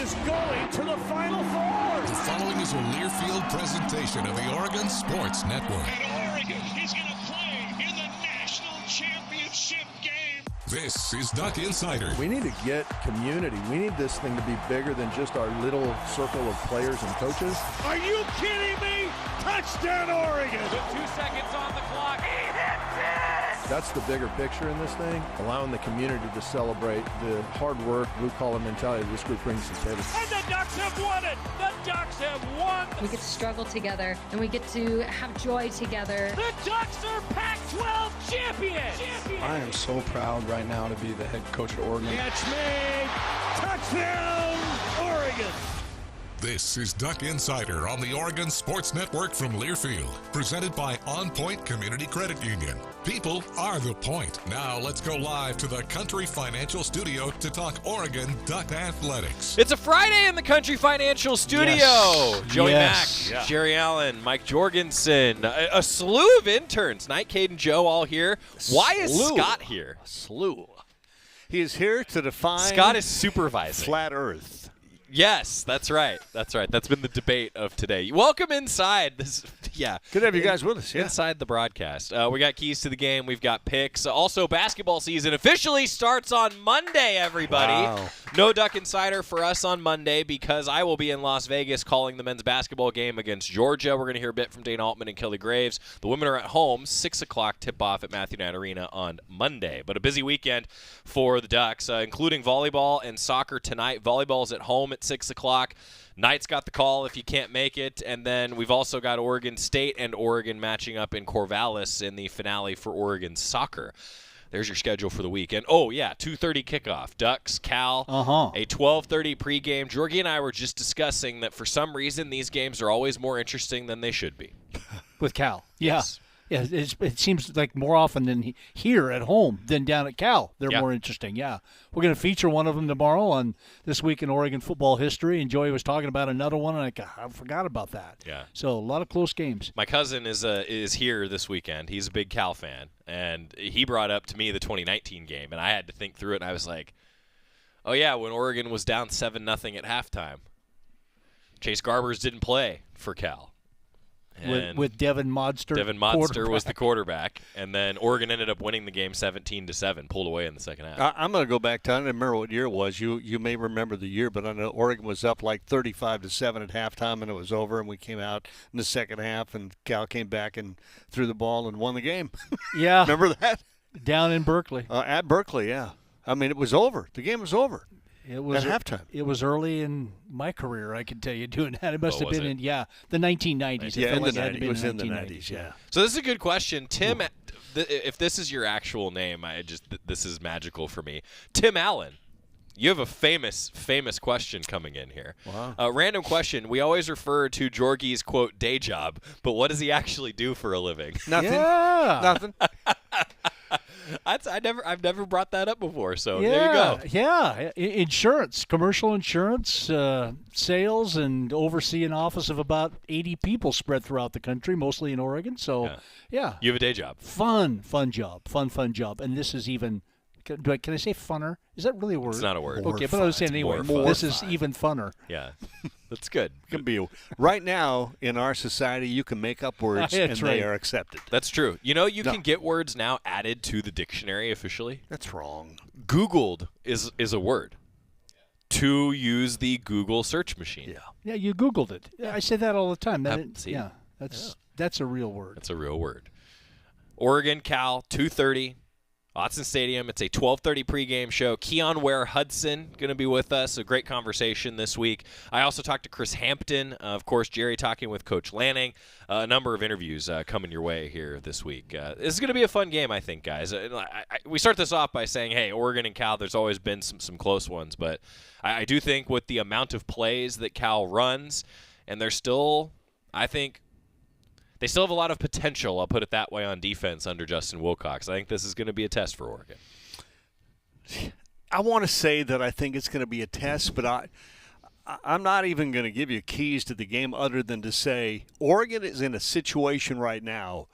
is going to the Final Four. The following is a Learfield presentation of the Oregon Sports Network. And Oregon is going to play in the national championship game. This is Duck Insider. We need to get community. We need this thing to be bigger than just our little circle of players and coaches. Are you kidding me? Touchdown, Oregon. With 2 seconds on the clock. He hits it! That's the bigger picture in this thing, allowing the community to celebrate the hard work, blue-collar mentality this group brings to the table. And the Ducks have won it. The Ducks have won. We get to struggle together, and we get to have joy together. The Ducks are Pac-12 champions. I am so proud right now to be the head coach at Oregon. Catch made. Touchdown, Oregon. This is Duck Insider on the Oregon Sports Network from Learfield, presented by OnPoint Community Credit Union. People are the point. Now let's go live to the Country Financial Studio to talk Oregon Duck Athletics. It's a Friday in the Country Financial Studio. Yes. Joey Yes. Mack, Jerry Allen, Mike Jorgensen, a slew of interns. Night, Cade, and Joe all here. Why is Scott here? Slew. He is here to define Scott is supervising. flat Earth. Yes, that's right. That's right. That's been the debate of today. Welcome inside. Good to have you guys with us. Yeah. Inside the broadcast. We got keys to the game. We've got picks. Also, basketball season officially starts on Monday, everybody. Wow. No Duck Insider for us on Monday because I will be in Las Vegas calling the men's basketball game against Georgia. We're going to hear a bit from Dana Altman and Kelly Graves. The women are at home, 6 o'clock tip-off at Matthew Knight Arena on Monday. But a busy weekend for the Ducks, including volleyball and soccer tonight. Volleyball's at home at 6 o'clock. Knight's got the call if you can't make it. And then we've also got Oregon State and Oregon matching up in Corvallis in the finale for Oregon soccer. There's your schedule for the weekend. Oh, yeah, 2:30 kickoff. Ducks, Cal, a 12:30 pregame. Georgie and I were just discussing that for some reason these games are always more interesting than they should be. With Cal. Yeah. Yes. Yeah, it seems like more often than here at home than down at Cal. They're more interesting, yeah. We're going to feature one of them tomorrow on This Week in Oregon Football History, and Joey was talking about another one, and I forgot about that. Yeah. So a lot of close games. My cousin is here this weekend. He's a big Cal fan, and he brought up to me the 2019 game, and I had to think through it, and I was like, oh, yeah, when Oregon was down 7-0 at halftime, Chase Garbers didn't play for Cal. With Devin Modster. Devin Modster was the quarterback, and then Oregon ended up winning the game 17-7, pulled away in the second half. I'm going to go back to, I don't remember what year it was. You may remember the year, but I know Oregon was up like 35-7 at halftime, and it was over, and we came out in the second half, and Cal came back and threw the ball and won the game. Yeah. Remember that? Down in Berkeley. At Berkeley, yeah. I mean, it was over. The game was over. It was at halftime. It was early in my career, I can tell you, doing that. It must have been the 1990s. Yeah, it was in the 90s, yeah. So this is a good question. Tim, if this is your actual name, this is magical for me. Tim Allen, you have a famous question coming in here. Wow. Random question. We always refer to Georgie's, quote, day job, but what does he actually do for a living? Nothing. Yeah. Nothing. I've never brought that up before, so there you go. Yeah, insurance, commercial insurance, sales, and oversee an office of about 80 people spread throughout the country, mostly in Oregon. So, yeah. You have a day job. Fun job. And this is even, can I say funner? Is that really a word? It's not a word. Okay, but I was saying anyway, this is even funner. Yeah, that's good. Can be right now in our society. You can make up words and they are accepted. That's true. You know, you can get words now added to the dictionary officially. That's wrong. Googled is a word to use the Google search machine. Yeah, you Googled it. I say that all the time. That's a real word. That's a real word. Oregon, Cal, 2:30. Autzen Stadium. It's a 12:30 pregame show. Keon Ware-Hudson going to be with us. A great conversation this week. I also talked to Chris Hampton. Of course, Jerry talking with Coach Lanning. A number of interviews coming your way here this week. This is going to be a fun game, I think, guys. We start this off by saying, hey, Oregon and Cal, there's always been some close ones. But I do think with the amount of plays that Cal runs, and they're still, I think, they still have a lot of potential, I'll put it that way, on defense under Justin Wilcox. I think this is going to be a test for Oregon. I want to say that I think it's going to be a test, but I'm not even going to give you keys to the game other than to say Oregon is in a situation right now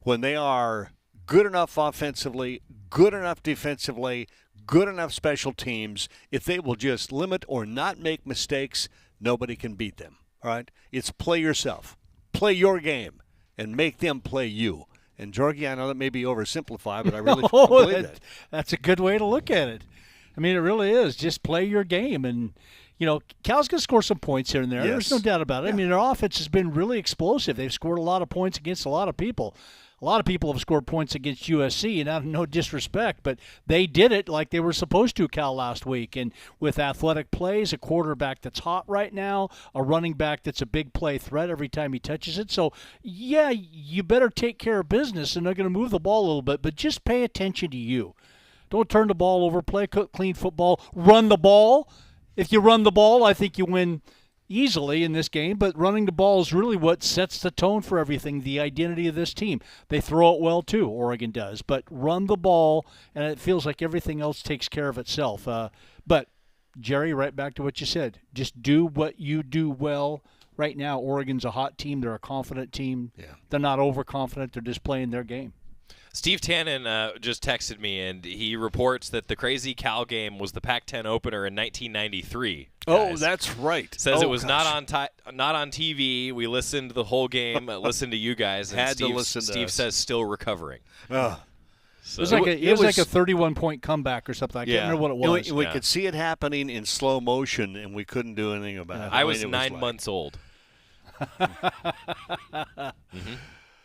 when they are good enough offensively, good enough defensively, good enough special teams, if they will just limit or not make mistakes, nobody can beat them. All right? It's play yourself. Play your game and make them play you. And, Jorgie, I know that may be oversimplified, but I really believe that. That's a good way to look at it. I mean, it really is. Just play your game. And, Cal's going to score some points here and there. Yes. There's no doubt about it. Yeah. I mean, their offense has been really explosive. They've scored a lot of points against a lot of people. A lot of people have scored points against USC, and no disrespect, but they did it like they were supposed to, Cal, last week. And with athletic plays, a quarterback that's hot right now, a running back that's a big play threat every time he touches it. So, yeah, you better take care of business, and they're going to move the ball a little bit, but just pay attention to you. Don't turn the ball over. Play clean football. Run the ball. If you run the ball, I think you win easily in this game, but running the ball is really what sets the tone for everything, the identity of this team. They throw it well too, Oregon does, but run the ball, and it feels like everything else takes care of itself. But, Jerry, right back to what you said. Just do what you do well. Right now, Oregon's a hot team. They're a confident team. Yeah. They're not overconfident. They're just playing their game. Steve Tannen just texted me, and he reports that the crazy Cal game was the Pac-10 opener in 1993. Oh, that's right. Says it was not on TV. We listened to the whole game, listened to you guys, and Had to listen to Steve us. says still recovering. So it was like a 31-point comeback or something. I can't remember what it was. We could see it happening in slow motion, and we couldn't do anything about it. I was 9 months old.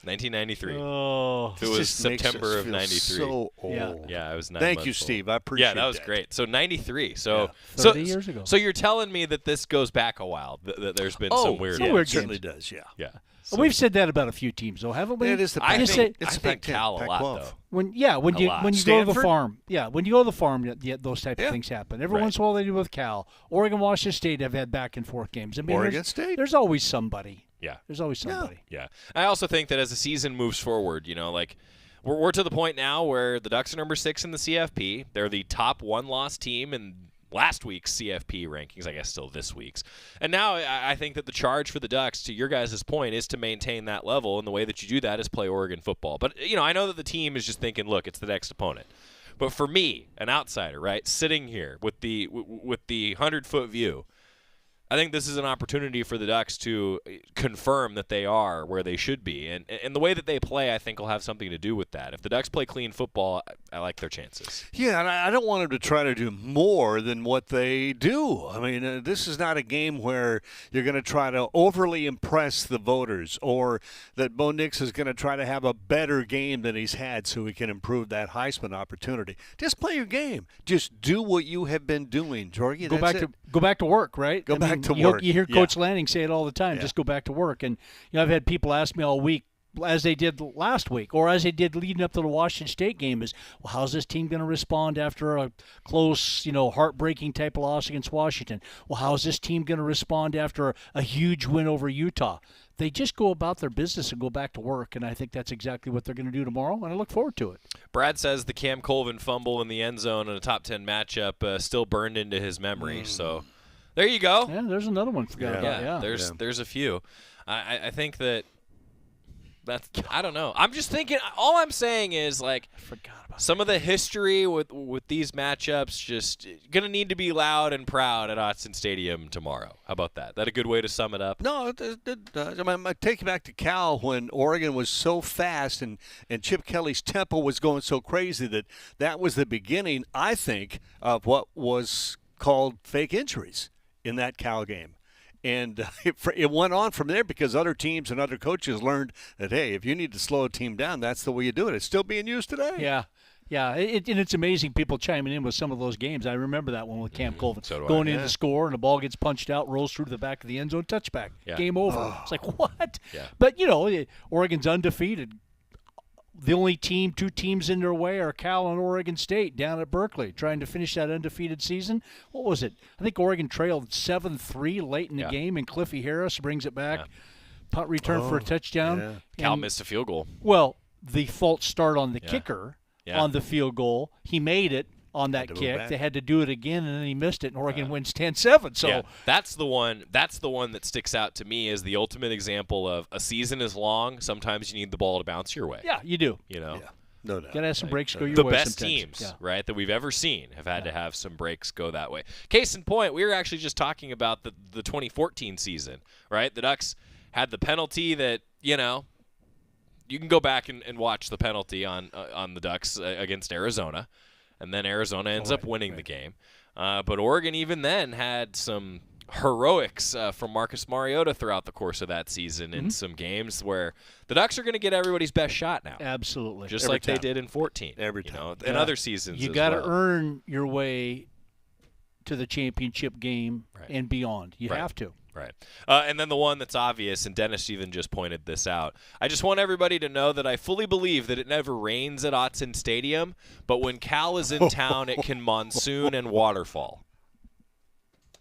1993. Oh, it was September of 93. So old. Yeah, I was 9 Thank months you, old. Steve. I appreciate that. Yeah, that was great. So 93. So 30 years ago. So you're telling me that this goes back a while. That there's been some weird. Some weird it certainly games. does. Yeah. Yeah. Well, we've said that about a few teams, though, haven't we? It is the I Pac-12. think Cal a lot though. When you go to the Stanford? farm, those type of things happen. Every once in a while they do with Cal. Oregon, Washington State have had back and forth games. I mean, Oregon State? There's always somebody. Yeah. There's always somebody. Yeah. I also think that as the season moves forward, like we're to the point now where the Ducks are number 6 in the CFP. They're the top one-loss team in last week's CFP rankings, I guess still this week's. And now I think that the charge for the Ducks, to your guys' point, is to maintain that level, and the way that you do that is play Oregon football. But, I know that the team is just thinking, look, it's the next opponent. But for me, an outsider, right, sitting here with the 100-foot view, I think this is an opportunity for the Ducks to confirm that they are where they should be. And the way that they play, I think, will have something to do with that. If the Ducks play clean football, I like their chances. Yeah, and I don't want them to try to do more than what they do. I mean, this is not a game where you're going to try to overly impress the voters, or that Bo Nix is going to try to have a better game than he's had so he can improve that Heisman opportunity. Just play your game. Just do what you have been doing, Jorgie. Go back to work, right? Go back to work. You hear Coach Lanning say it all the time. Just go back to work. And I've had people ask me all week, as they did last week, or as they did leading up to the Washington State game, is, well, how's this team going to respond after a close, heartbreaking type of loss against Washington? Well, how's this team going to respond after a huge win over Utah? They just go about their business and go back to work, and I think that's exactly what they're going to do tomorrow, and I look forward to it. Brad says the Cam Colvin fumble in the end zone in a top 10 matchup still burned into his memory. So there you go. Yeah, there's another one. There's a few. I think I don't know. I'm just thinking. All I'm saying is, I forgot about some of the history with these matchups. Just gonna need to be loud and proud at Autzen Stadium tomorrow. How about that? That a good way to sum it up? No, I take you back to Cal when Oregon was so fast and Chip Kelly's tempo was going so crazy that was the beginning, I think, of what was called fake injuries in that Cal game. And it went on from there because other teams and other coaches learned that, hey, if you need to slow a team down, that's the way you do it. It's still being used today. Yeah. Yeah, and it's amazing people chiming in with some of those games. I remember that one with Cam Colvin. So going in to score, and the ball gets punched out, rolls through to the back of the end zone, touchback. Yeah. Game over. It's like, what? Yeah. But, Oregon's undefeated. The only two teams in their way are Cal and Oregon State down at Berkeley, trying to finish that undefeated season. What was it? I think Oregon trailed 7-3 late in the game, and Cliffy Harris brings it back. Punt return for a touchdown. Yeah. Cal missed a field goal. Well, the false start on the kicker on the field goal. He made it on that kick. They had to do it again, and then he missed it, and Oregon wins 10-7. So that's the one that sticks out to me as the ultimate example of a season is long. Sometimes you need the ball to bounce your way. Yeah, you do. No doubt. Got to have some breaks go your The way best sometimes. teams, right, that we've ever seen have had to have some breaks go that way. Case in point, we were actually just talking about the 2014 season, right? The Ducks had the penalty that, you can go back and watch the penalty on the Ducks against Arizona, and then Arizona ends up winning the game. But Oregon even then had some heroics from Marcus Mariota throughout the course of that season in some games where the Ducks are going to get everybody's best shot now. Absolutely. Just Every like time. they did in 14. Every time. In other seasons You as got to well. earn your way to the championship game and beyond. You Right. have to. Right. And then the one that's obvious, and Dennis even just pointed this out. I just want everybody to know that I fully believe that it never rains at Autzen Stadium, but when Cal is in town, it can monsoon and waterfall.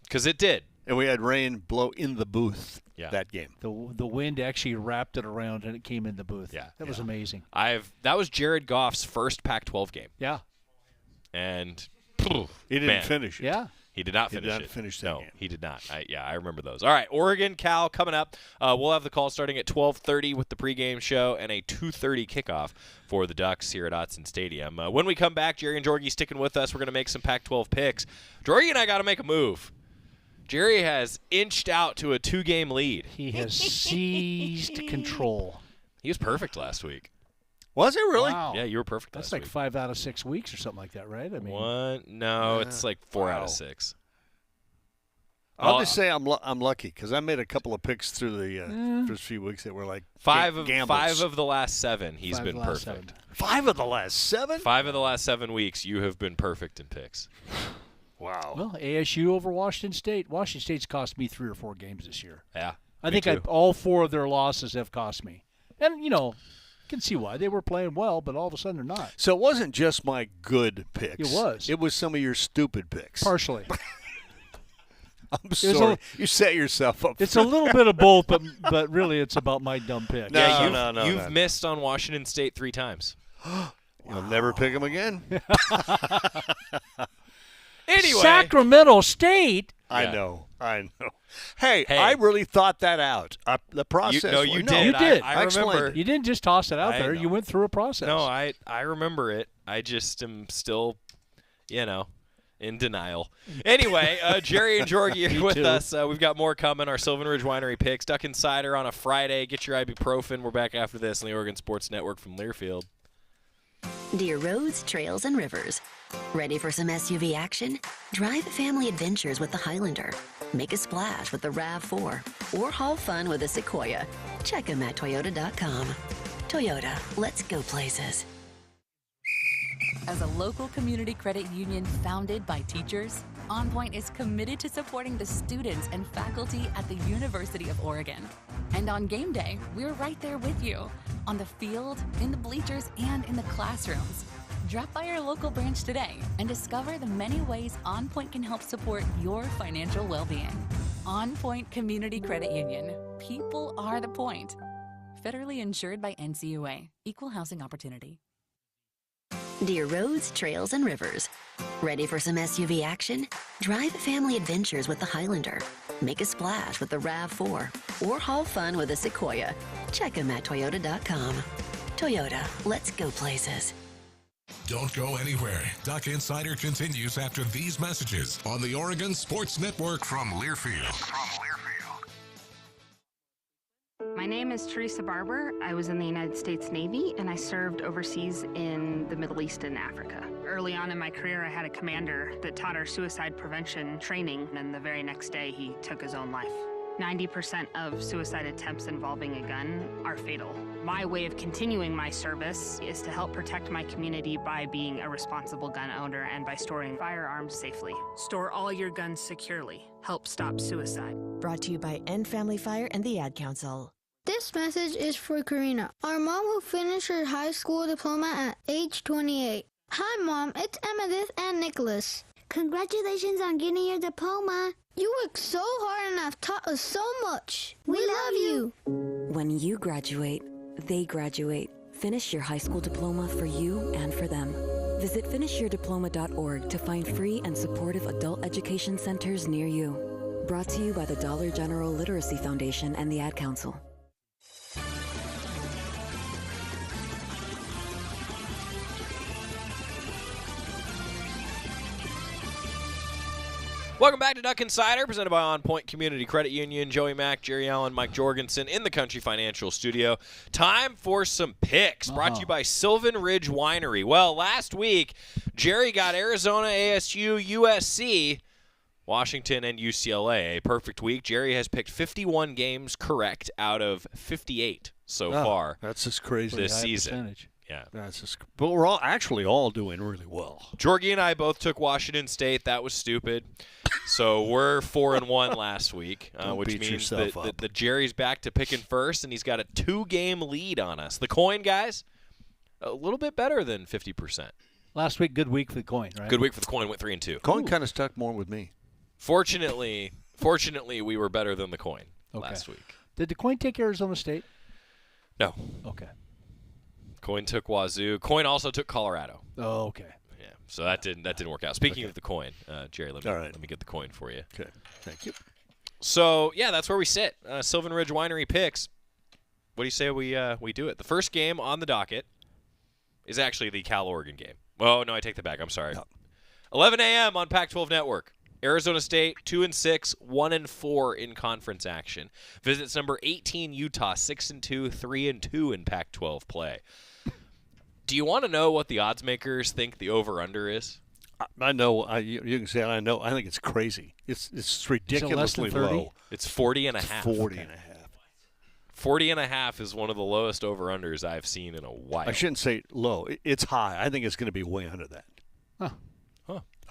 Because it did. And we had rain blow in the booth that game. The wind actually wrapped it around and it came in the booth. Yeah. That was amazing. That was Jared Goff's first Pac-12 game. Yeah. And He didn't finish it. Yeah. He did not He finish did not it. finish that No, game. he did not. I remember those. All right, Oregon, Cal coming up. We'll have the call starting at 12:30 with the pregame show and a 2:30 kickoff for the Ducks here at Autzen Stadium. When we come back, Jerry and Jorgie sticking with us. We're going to make some Pac-12 picks. Jorgie and I got to make a move. Jerry has inched out to a 2-game lead. He has seized control. He was perfect last week. Was it really? Wow. Yeah, you were perfect That's last like week. 5 out of 6 weeks or something like that, right? I mean, One? No, it's like 4 out of 6. I'll just say I'm lucky because I made a couple of picks through the first few weeks that were like gambles. 5 of the last 7, he's 5 been of the last perfect. 7. 5 of the last 7? 5 of the last 7 weeks, you have been perfect in picks. Wow. Well, ASU over Washington State. Washington State's cost me 3 or 4 games this year. Yeah. I think all 4 of their losses have cost me. And, can see why. They were playing well, but all of a sudden they're not. So it wasn't just my good picks. It was. It was some of your stupid picks. Partially. I'm sorry. You set yourself up. It's a little bit of both, but really it's about my dumb pick. No, You've missed on Washington State 3 times. You'll never pick them again. Anyway. Sacramento State. I know. Hey, I really thought that out. The process. You did. You did. I remember. You didn't just toss it out I there. know. You went through a process. No, I remember it. I just am still, in denial. Anyway, Jerry and Jorgie are with us. We've got more coming. Our Sylvan Ridge Winery picks. Duck Insider on a Friday. Get your ibuprofen. We're back after this on the Oregon Sports Network from Learfield. Dear roads, trails, and rivers. Ready for some SUV action? Drive family adventures with the Highlander. Make a splash with the RAV4. Or haul fun with the Sequoia. Check them at Toyota.com. Toyota, let's go places. As a local community credit union founded by teachers, OnPoint is committed to supporting the students and faculty at the University of Oregon. And on game day, we're right there with you, on the field, in the bleachers, and in the classrooms. Drop by our local branch today and discover the many ways OnPoint can help support your financial well-being. OnPoint Community Credit Union. People are the point. Federally insured by NCUA. Equal housing opportunity. Dear roads, trails, and rivers. Ready for some SUV action? Drive family adventures with the Highlander. Make a splash with the RAV4. Or haul fun with the Sequoia. Check them at Toyota.com. Toyota, let's go places. Don't go anywhere. Duck Insider continues after these messages on the Oregon Sports Network from Learfield. My name is Teresa Barber. I was in the United States Navy, and I served overseas in the Middle East and Africa. Early on in my career, I had a commander that taught our suicide prevention training, and the very next day, he took his own life. 90% of suicide attempts involving a gun are fatal. My way of continuing my service is to help protect my community by being a responsible gun owner and by storing firearms safely. Store all your guns securely. Help stop suicide. Brought to you by End Family Fire and the Ad Council. This message is for Karina, our mom who finished her high school diploma at age 28. Hi, Mom. It's Emmettith and Nicholas. Congratulations on getting your diploma. You worked so hard and have taught us so much. We love you. When you graduate, they graduate. Finish your high school diploma for you and for them. Visit finishyourdiploma.org to find free and supportive adult education centers near you. Brought to you by the Dollar General Literacy Foundation and the Ad Council. Welcome back to Duck Insider, presented by OnPoint Community Credit Union. Joey Mack, Jerry Allen, Mike Jorgensen in the Country Financial Studio. Time for some picks, brought to you by Sylvan Ridge Winery. Well, last week, Jerry got Arizona, ASU, USC, Washington, and UCLA. A perfect week. Jerry has picked 51 games correct out of 58 so far. That's just crazy. This season. Percentage. Yeah. But we're all doing really well. Jorgie and I both took Washington State. That was stupid. So we're 4-1 last week, which means that Jerry's back to picking first, and he's got a 2-game lead on us. The coin, guys, a little bit better than 50%. Last week, good week for the coin, right? Good week for the coin. Went 3-2. Coin kind of stuck more with me. Fortunately, we were better than the coin last week. Did the coin take Arizona State? No. Okay. Coin took Wazoo. Coin also took Colorado. Oh, okay. Yeah. So that didn't work out. Speaking of the coin, Jerry, let me get the coin for you. Okay. Thank you. So yeah, that's where we sit. Sylvan Ridge Winery picks. What do you say we do it? The first game on the docket is actually the Cal-Oregon game. Oh no, I take that back. I'm sorry. No. 11 a.m. on Pac-12 Network. Arizona State 2-6, 1-4 in conference action. Visits number 18 Utah 6-2, 3-2 in Pac-12 play. Do you want to know what the odds makers think the over/under is? I know. You can say I know. I think it's crazy. It's ridiculously low. It's 40.5. 40.5. 40.5 is one of the lowest over/unders I've seen in a while. I shouldn't say low. It's high. I think it's going to be way under that. Huh.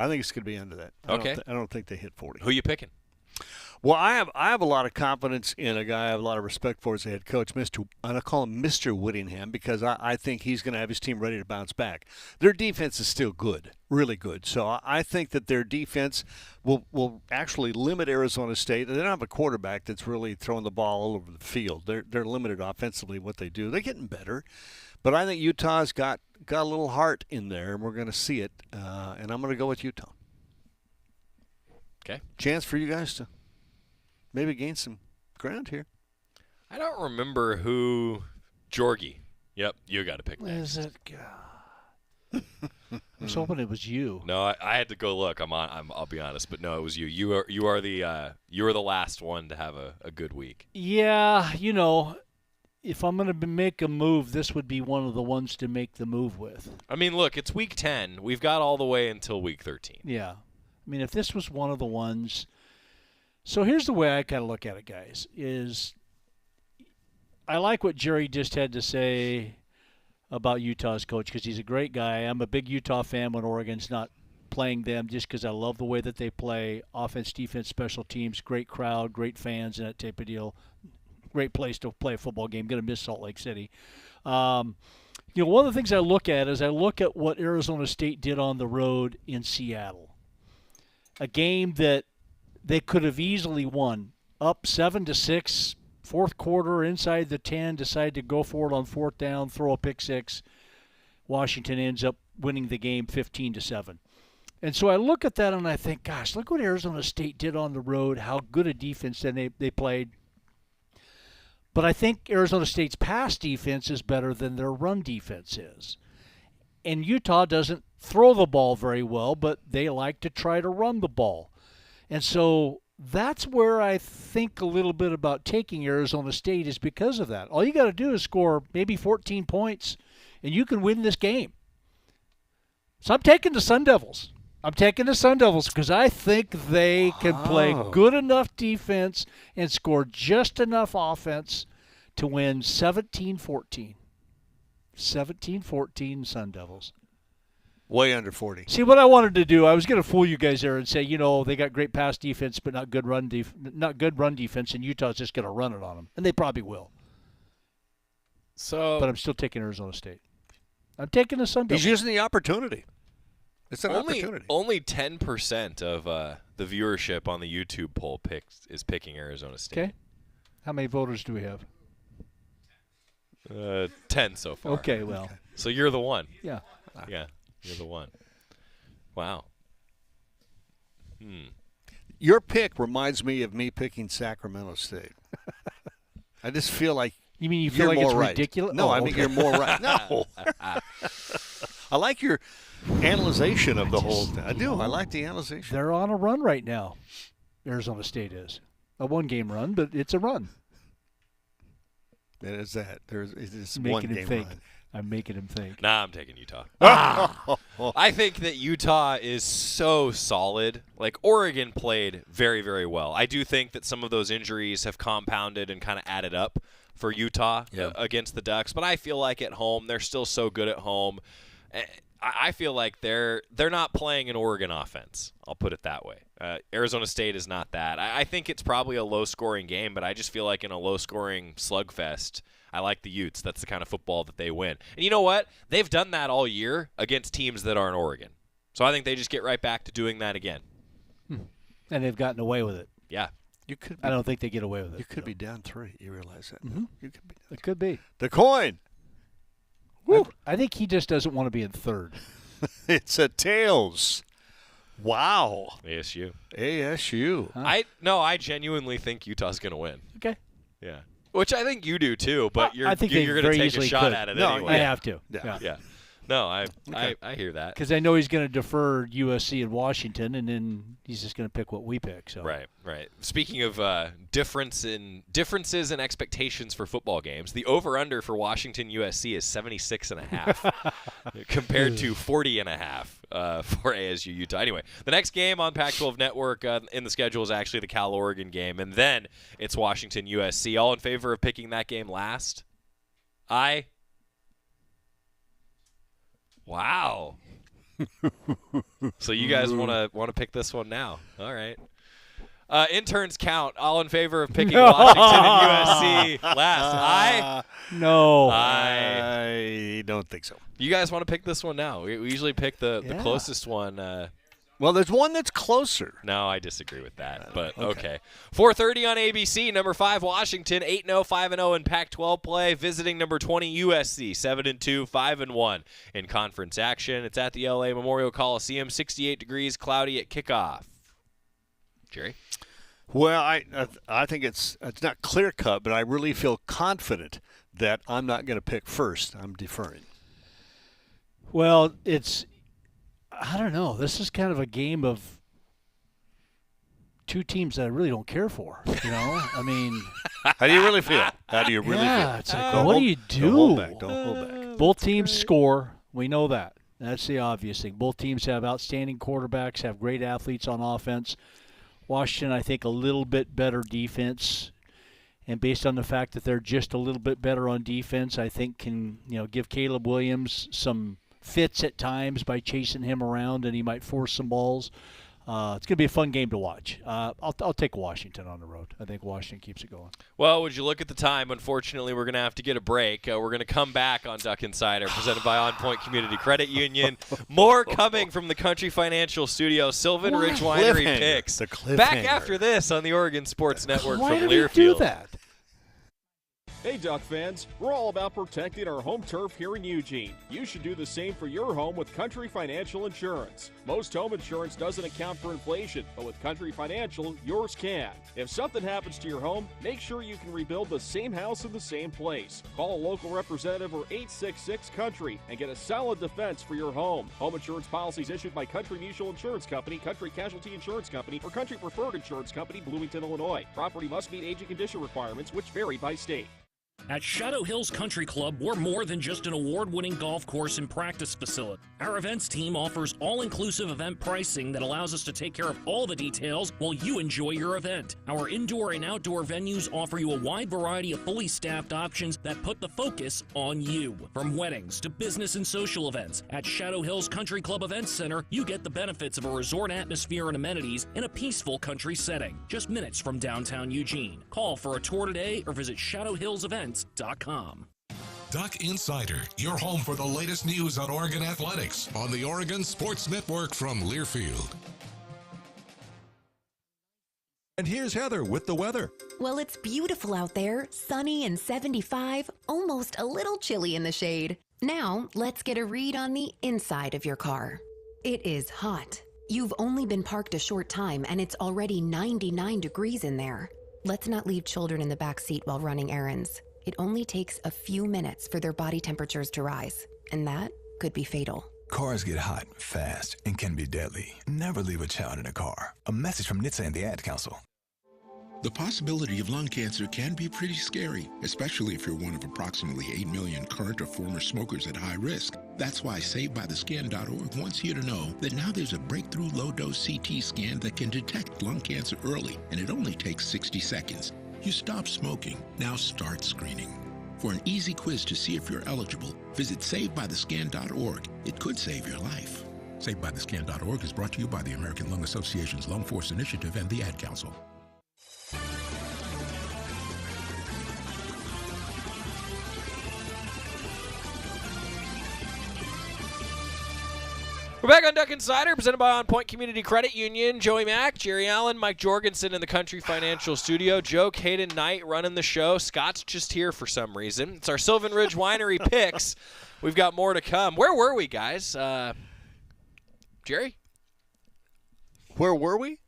I think it's going to be under that. I don't think they hit 40. Who are you picking? Well, I have a lot of confidence in a guy I have a lot of respect for as a head coach, I call him Mr. Whittingham, because I think he's going to have his team ready to bounce back. Their defense is still good, really good. So I think that their defense will actually limit Arizona State. They don't have a quarterback that's really throwing the ball all over the field. They're limited offensively what they do. They're getting better. But I think Utah's got a little heart in there, and we're going to see it. And I'm going to go with Utah. Okay. Chance for you guys to maybe gain some ground here. I don't remember who. Jorgie. Yep, you got to pick next. Is it? God. I was hoping it was you. No, I had to go look. I'll be honest, but no, it was you. You are the last one to have a good week. Yeah, if I'm going to make a move, this would be one of the ones to make the move with. I mean, look, it's week 10. We've got all the way until week 13. Yeah. I mean, if this was one of the ones. So here's the way I kind of look at it, guys, is I like what Jerry just had to say about Utah's coach, because he's a great guy. I'm a big Utah fan when Oregon's not playing them, just because I love the way that they play. Offense, defense, special teams, great crowd, great fans, and that type of deal. Great place to play a football game. Going to miss Salt Lake City. One of the things I look at is what Arizona State did on the road in Seattle. A game that they could have easily won. Up 7-6, fourth quarter, inside the 10, decide to go for it on fourth down, throw a pick six. Washington ends up winning the game 15-7. And so I look at that and I think, gosh, look what Arizona State did on the road, how good a defense they played. But I think Arizona State's pass defense is better than their run defense is. And Utah doesn't throw the ball very well, but they like to try to run the ball. And so that's where I think a little bit about taking Arizona State, is because of that. All you got to do is score maybe 14 points, and you can win this game. So I'm taking the Sun Devils. Because I think they can play good enough defense and score just enough offense to win 17-14. 17-14 Sun Devils. Way under 40. See, what I wanted to do, I was going to fool you guys there and say, they got great pass defense but not good run defense, and Utah's just going to run it on them. And they probably will. But I'm still taking Arizona State. I'm taking the Sun Devils. He's using the opportunity. It's an opportunity. Only 10% of the viewership on the YouTube poll is picking Arizona State. Okay. How many voters do we have? 10 so far. Okay, well. Okay. So you're the one. Yeah. Yeah, you're the one. Wow. Your pick reminds me of me picking Sacramento State. I just feel like you mean you feel like it's right. ridiculous? No, I mean you're more right. No. I like your analyzation of the whole thing. I do. I like the analyzation. They're on a run right now. Arizona State is. A one-game run, but it's a run. It is that. It's making one him game think. run. I'm making him think. Nah, I'm taking Utah. I think that Utah is so solid. Like, Oregon played very, very well. I do think that some of those injuries have compounded and kind of added up for Utah against the Ducks. But I feel like at home, they're still so good at home. I feel like they're not playing an Oregon offense. I'll put it that way. Arizona State is not that. I think it's probably a low-scoring game, but I just feel like in a low-scoring slugfest, I like the Utes. That's the kind of football that they win. And you know what? They've done that all year against teams that aren't Oregon. So I think they just get right back to doing that again. And they've gotten away with it. Yeah. I don't think they get away with it. You could be down 3. You realize that? Mm-hmm. You could be down 3. It could be. The coin. I think he just doesn't want to be in third. It's a tails. Wow. ASU. Huh? I genuinely think Utah's going to win. Okay. Yeah. Which I think you do too, but I think you're going to take a shot at it anyway. I have to. Yeah. No, I hear that. Because I know he's going to defer USC and Washington, and then he's just going to pick what we pick. So Right. Speaking of differences in expectations for football games, the over/under for Washington USC is 76.5 compared to 40.5 for ASU Utah. Anyway, the next game on Pac-12 Network in the schedule is actually the Cal-Oregon game, and then it's Washington USC. All in favor of picking that game last? Aye. Wow. So you guys want to pick this one now? All right. Interns count. All in favor of picking Washington and USC last? Aye? No. I don't think so. You guys want to pick this one now? We usually pick the closest one. Well, there's one that's closer. No, I disagree with that, but okay. 4:30 on ABC, number 5 Washington, 8-0, 5-0 in Pac-12 play, visiting number 20 USC, 7-2, 5-1 in conference action. It's at the LA Memorial Coliseum, 68 degrees, cloudy at kickoff. Jerry? Well, I think it's not clear-cut, but I really feel confident that I'm not going to pick first. I'm deferring. Well, I don't know. This is kind of a game of two teams that I really don't care for. You know, I mean, how do you really feel? How do you really feel? Yeah, it's like, what do you do? Don't hold back. Both teams score. We know that. That's the obvious thing. Both teams have outstanding quarterbacks, have great athletes on offense. Washington, I think, a little bit better defense. And based on the fact that they're just a little bit better on defense, I think can give Caleb Williams some fits at times by chasing him around, and he might force some balls. It's going to be a fun game to watch. I'll take Washington on the road. I think Washington keeps it going. Well, would you look at the time? Unfortunately, we're going to have to get a break. We're going to come back on Duck Insider, presented by OnPoint Community Credit Union. More coming from the Country Financial Studio. Sylvan Ridge Winery picks. Back after this on the Oregon Sports Network from Learfield. Why did he do that? Hey, Duck fans, we're all about protecting our home turf here in Eugene. You should do the same for your home with Country Financial Insurance. Most home insurance doesn't account for inflation, but with Country Financial, yours can. If something happens to your home, make sure you can rebuild the same house in the same place. Call a local representative or 866-COUNTRY and get a solid defense for your home. Home insurance policies issued by Country Mutual Insurance Company, Country Casualty Insurance Company, or Country Preferred Insurance Company, Bloomington, Illinois. Property must meet age and condition requirements, which vary by state. At Shadow Hills Country Club, we're more than just an award-winning golf course and practice facility. Our events team offers all-inclusive event pricing that allows us to take care of all the details while you enjoy your event. Our indoor and outdoor venues offer you a wide variety of fully staffed options that put the focus on you. From weddings to business and social events, at Shadow Hills Country Club Events Center, you get the benefits of a resort atmosphere and amenities in a peaceful country setting, just minutes from downtown Eugene. Call for a tour today or visit shadowhillsevents.com. Duck Insider, your home for the latest news on Oregon athletics on the Oregon Sports Network from Learfield. And here's Heather with the weather. Well, it's beautiful out there, sunny and 75, almost a little chilly in the shade. Now, let's get a read on the inside of your car. It is hot. You've only been parked a short time and it's already 99 degrees in there. Let's not leave children in the back seat while running errands. It only takes a few minutes for their body temperatures to rise, and that could be fatal. Cars get hot, fast, and can be deadly. Never leave a child in a car. A message from NHTSA and the Ad Council. The possibility of lung cancer can be pretty scary, especially if you're one of approximately 8 million current or former smokers at high risk. That's why SaveByTheScan.org wants you to know that now there's a breakthrough low-dose CT scan that can detect lung cancer early, and it only takes 60 seconds. You stop smoking, now start screening. For an easy quiz to see if you're eligible, visit SaveByTheScan.org. It could save your life. SaveByTheScan.org is brought to you by the American Lung Association's Lung Force Initiative and the Ad Council. We're back on Duck Insider, presented by OnPoint Community Credit Union. Joey Mack, Jerry Allen, Mike Jorgensen in the Country Financial Studio. Joe Caden Knight running the show. Scott's just here for some reason. It's our Sylvan Ridge Winery picks. We've got more to come. Where were we, guys? Jerry? Where were we?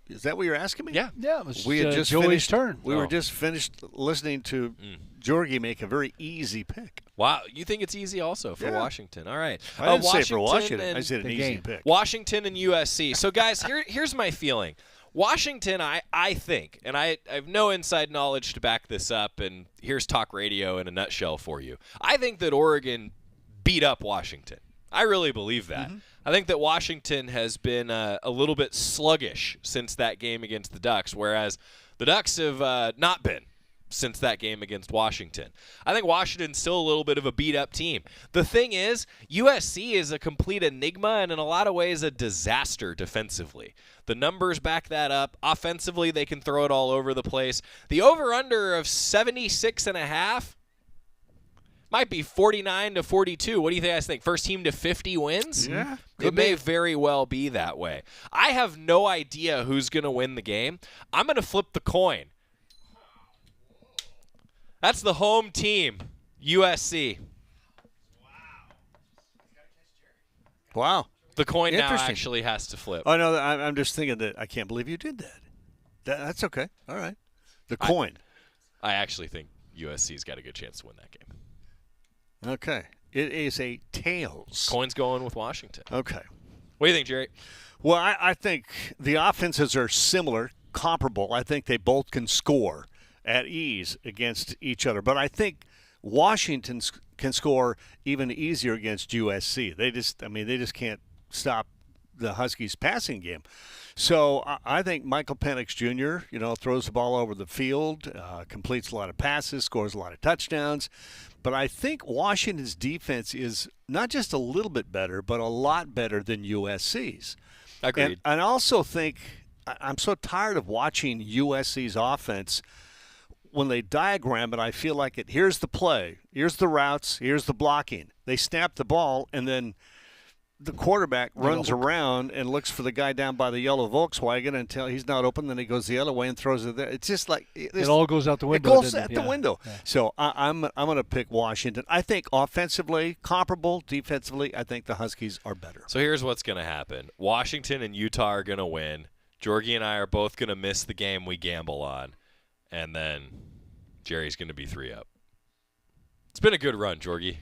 Is that what you're asking me? Yeah. Yeah, it was we had just Joey's finished, turn. We were just finished listening to Jorgie make a very easy pick. Wow, you think it's easy also for Washington. All right. I didn't say for Washington. I said an easy pick. Washington and USC. So, guys, here's my feeling. Washington, I think, and I have no inside knowledge to back this up, and here's talk radio in a nutshell for you. I think that Oregon beat up Washington. I really believe that. Mm-hmm. I think that Washington has been a little bit sluggish since that game against the Ducks, whereas the Ducks have not been since that game against Washington. I think Washington's still a little bit of a beat-up team. The thing is, USC is a complete enigma and in a lot of ways a disaster defensively. The numbers back that up. Offensively, they can throw it all over the place. The over-under of 76.5 might be 49-42. What do you guys think? First team to 50 wins? Yeah. It may very well be that way. I have no idea who's going to win the game. I'm going to flip the coin. That's the home team, USC. Wow. The coin now actually has to flip. Oh, no, I'm just thinking that I can't believe you did that. That's okay. All right. The coin. I actually think USC's got a good chance to win that game. Okay. It is a tails. Coin's going with Washington. Okay. What do you think, Jerry? Well, I think the offenses are similar, comparable. I think they both can score at ease against each other. But I think Washington can score even easier against USC. They just can't stop the Huskies' passing game. So I think Michael Penix Jr., throws the ball over the field, completes a lot of passes, scores a lot of touchdowns. But I think Washington's defense is not just a little bit better, but a lot better than USC's. Agreed. And I also think I'm so tired of watching USC's offense. When they diagram it, I feel like here's the play, here's the routes, here's the blocking. They snap the ball, and then the quarterback runs around and looks for the guy down by the yellow Volkswagen until he's not open. Then he goes the other way and throws it there. It's just like it all goes out the window. It goes out the window. Yeah. So I'm going to pick Washington. I think offensively comparable, defensively I think the Huskies are better. So here's what's going to happen: Washington and Utah are going to win. Jorgie and I are both going to miss the game we gamble on, and then Jerry's going to be 3 up. It's been a good run, Jorgie.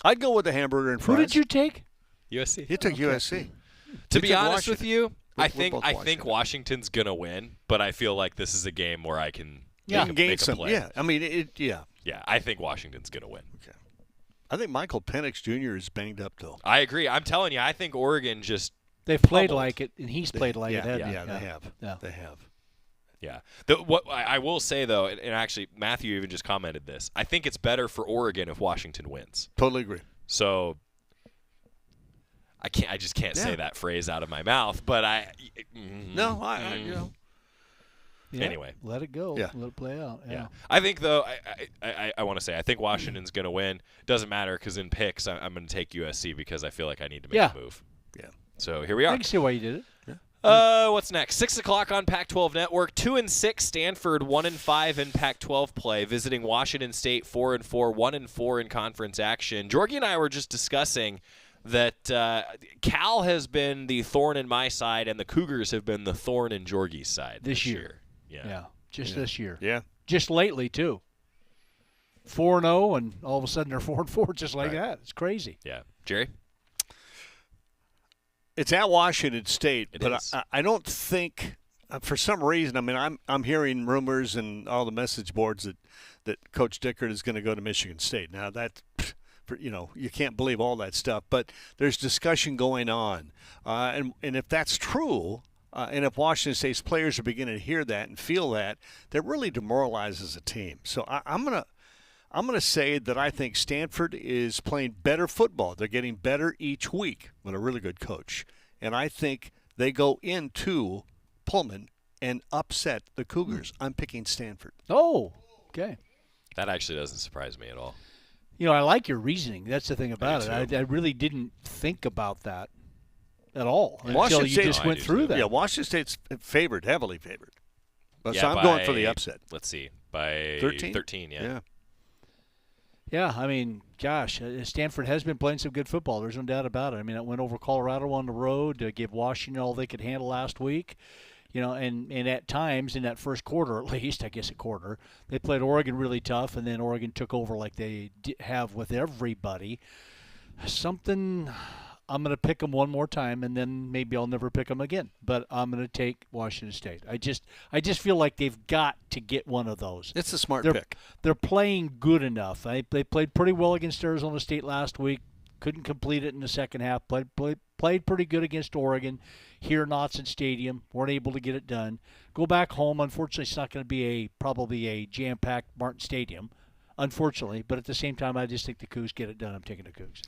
I'd go with the hamburger and fries. Who did you take? USC. You took USC. To be honest with you, I think Washington's going to win, but I feel like this is a game where I can make a play. Yeah, I mean, Yeah, I think Washington's going to win. Okay. I think Michael Penix Jr. is banged up, though. I agree. I'm telling you, I think Oregon just They've played like it, and he's played like it. Yeah, they have. Yeah. They have. Yeah. What I will say, though, and actually Matthew even just commented this, I think it's better for Oregon if Washington wins. Totally agree. So I just can't say that phrase out of my mouth, but anyway. Let it go. Yeah. Let it play out. Yeah. I think, though, I want to say, I think Washington's going to win. Doesn't matter because in picks, I'm going to take USC because I feel like I need to make a move. Yeah. So here we are. I can see why you did it. Yeah. What's next? 6 o'clock on Pac-12 Network. 2-6 Stanford, 1-5 in Pac-12 play. Visiting Washington State, 4-4, 1-4 in conference action. Jorgie and I were just discussing that Cal has been the thorn in my side, and the Cougars have been the thorn in Jorgie's side this year. Yeah, just this year. Yeah, just lately too. 4-0, and all of a sudden they're 4-4, just like that. It's crazy. Yeah. Jerry? It's at Washington State, It but is. I don't think, for some reason, I mean, I'm hearing rumors and all the message boards that Coach Dickert is going to go to Michigan State. Now you can't believe all that stuff, but there's discussion going on, and if that's true, and if Washington State's players are beginning to hear that and feel that really demoralizes a team. So I'm gonna say that I think Stanford is playing better football. They're getting better each week with a really good coach. And I think they go into Pullman and upset the Cougars. I'm picking Stanford. Oh, okay. That actually doesn't surprise me at all. I like your reasoning. That's the thing about it. I really didn't think about that at all until you just went through that. Yeah, Washington State's favored, heavily favored. Yeah, so I'm going for the upset. Let's see. By 13, yeah. Yeah, I mean, gosh, Stanford has been playing some good football. There's no doubt about it. I mean, it went over Colorado on the road to give Washington all they could handle last week. And at times in that first quarter, at least, I guess a quarter, they played Oregon really tough, and then Oregon took over like they have with everybody. I'm going to pick them one more time, and then maybe I'll never pick them again. But I'm going to take Washington State. I just feel like they've got to get one of those. It's a smart pick. They're playing good enough. They played pretty well against Arizona State last week. Couldn't complete it in the second half. Played pretty good against Oregon here in Autzen Stadium. Weren't able to get it done. Go back home. Unfortunately, it's not going to be probably a jam-packed Martin Stadium, unfortunately. But at the same time, I just think the Cougs get it done. I'm taking the Cougs.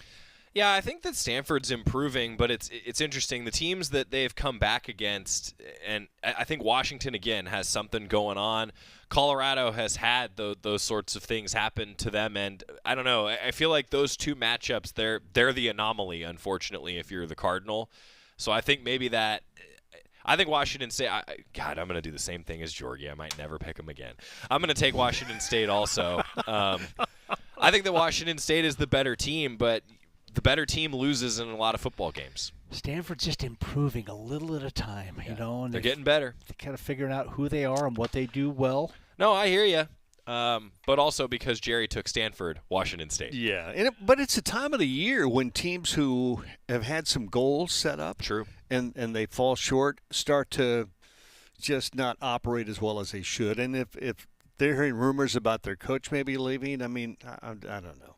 Yeah, I think that Stanford's improving, but it's interesting. The teams that they've come back against, and I think Washington, again, has something going on. Colorado has had those sorts of things happen to them, and I don't know. I feel like those two matchups, they're the anomaly, unfortunately, if you're the Cardinal. So I think maybe that – I think Washington State – God, I'm going to do the same thing as Georgia. I might never pick them again. I'm going to take Washington State also. I think that Washington State is the better team, but – the better team loses in a lot of football games. Stanford's just improving a little at a time, and they're getting better. They're kind of figuring out who they are and what they do well. No, I hear you. But also because Jerry took Stanford, Washington State. Yeah, but it's a time of the year when teams who have had some goals set up, true, and they fall short, start to just not operate as well as they should. And if they're hearing rumors about their coach maybe leaving, I mean, I don't know.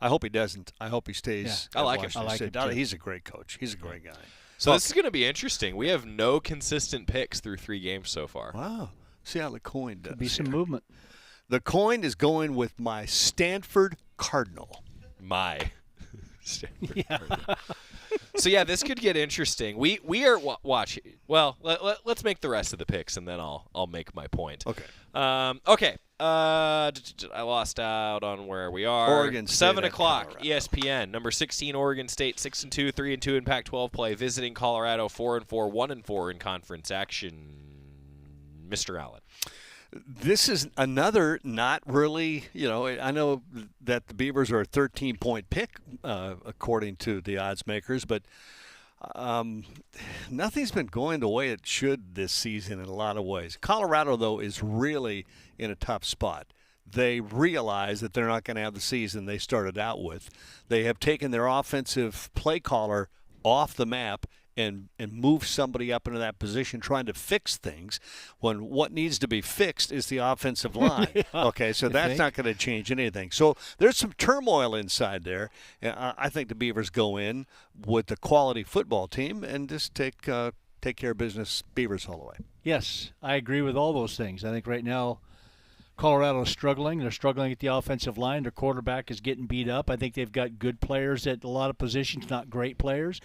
I hope he doesn't. I hope he stays. Yeah, I like him. I like him too. He's a great coach. He's a great guy. So this is going to be interesting. We have no consistent picks through 3 games so far. Wow. See how the coin does. Could be some movement. The coin is going with my Stanford Cardinal. My Stanford Cardinal. So, yeah, this could get interesting. We are watching. Well, let's make the rest of the picks, and then I'll make my point. Okay. Okay. I lost out on where we are. Oregon State 7 o'clock, Colorado. ESPN. Number 16, Oregon State, 6-2, 3-2 in Pac-12 play. Visiting Colorado, 4-4, 1-4 in conference action. Mr. Allen. This is another not really, I know that the Beavers are a 13-point pick, according to the odds makers, but nothing's been going the way it should this season in a lot of ways. Colorado, though, is really in a tough spot. They realize that they're not going to have the season they started out with. They have taken their offensive play caller off the map and move somebody up into that position trying to fix things when what needs to be fixed is the offensive line. Yeah, okay, so that's not going to change anything. So there's some turmoil inside there. I think the Beavers go in with the quality football team and just take care of business, Beavers all the way. Yes, I agree with all those things. I think right now Colorado is struggling. They're struggling at the offensive line. Their quarterback is getting beat up. I think they've got good players at a lot of positions, not great players.